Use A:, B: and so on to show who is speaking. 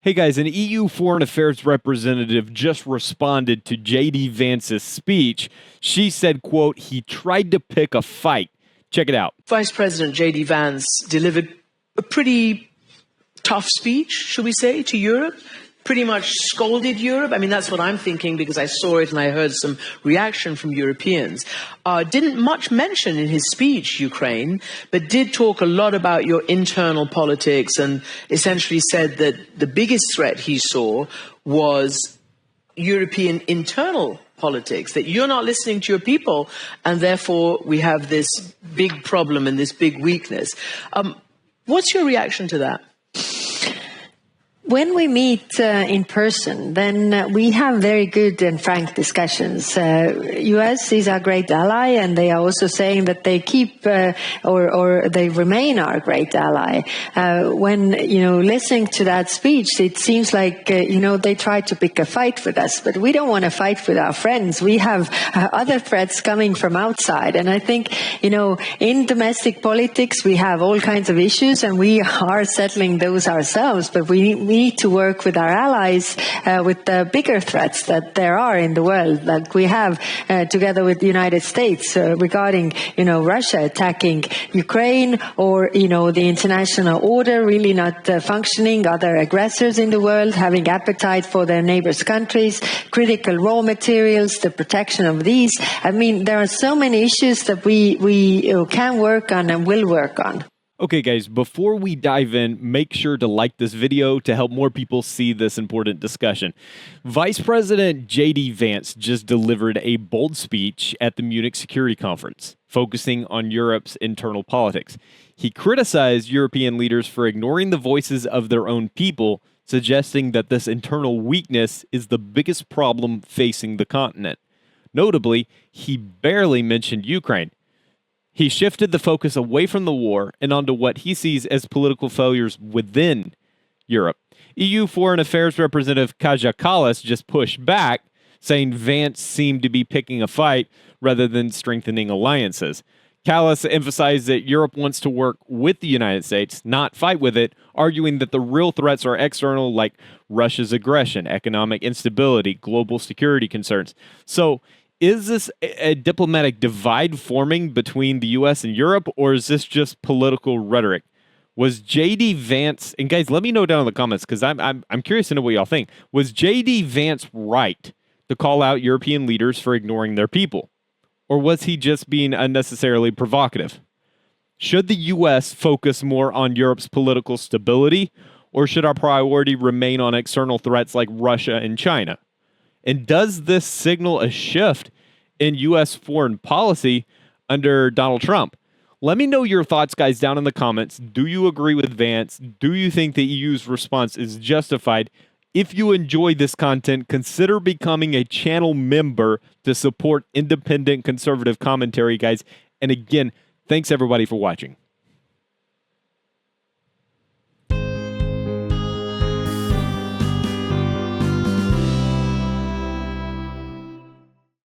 A: Hey guys, an EU Foreign Affairs representative just responded to JD Vance's speech. She said, quote, he tried to pick a fight. Check it out.
B: Vice President JD Vance delivered a pretty tough speech, should we say, to Europe. Pretty much scolded Europe. I mean, that's what I'm thinking because I saw it and I heard some reaction from Europeans. Didn't much mention in his speech Ukraine, but did talk a lot about your internal politics and essentially said that the biggest threat he saw was European internal politics, that you're not listening to your people and therefore we have this big problem and this big weakness. What's your reaction to that?
C: When we meet in person, then we have very good and frank discussions. U.S. is our great ally, and they are also saying that they keep or they remain our great ally. When listening to that speech, it seems like they try to pick a fight with us, but we don't want to fight with our friends. We have other threats coming from outside, and I think in domestic politics we have all kinds of issues, and we are settling those ourselves. But we need to work with our allies with the bigger threats that there are in the world, like we have together with the United States regarding Russia attacking Ukraine, or the international order really not functioning, other aggressors in the world having appetite for their neighbors' countries, critical raw materials, the protection of these. I mean, there are so many issues that we can work on and will work on.
A: Okay, guys, before we dive in, make sure to like this video to help more people see this important discussion. Vice President JD Vance just delivered a bold speech at the Munich Security Conference, focusing on Europe's internal politics. He criticized European leaders for ignoring the voices of their own people, suggesting that this internal weakness is the biggest problem facing the continent. Notably, he barely mentioned Ukraine. He shifted the focus away from the war and onto what he sees as political failures within Europe. EU Foreign Affairs Representative Kaja Kallas just pushed back, saying Vance seemed to be picking a fight rather than strengthening alliances. Kallas emphasized that Europe wants to work with the United States, not fight with it, arguing that the real threats are external, like Russia's aggression, economic instability, global security concerns. So, is this a diplomatic divide forming between the U.S. and Europe, or is this just political rhetoric? Was JD Vance, and guys, let me know down in the comments because I'm curious to know what y'all think. Was JD Vance right to call out European leaders for ignoring their people, or was he just being unnecessarily provocative? Should the U.S. focus more on Europe's political stability, or should our priority remain on external threats like Russia and China? And does this signal a shift in U.S. foreign policy under Donald Trump? Let me know your thoughts, guys, down in the comments. Do you agree with Vance? Do you think the EU's response is justified? If you enjoy this content, consider becoming a channel member to support independent conservative commentary, guys. And again, thanks everybody for watching.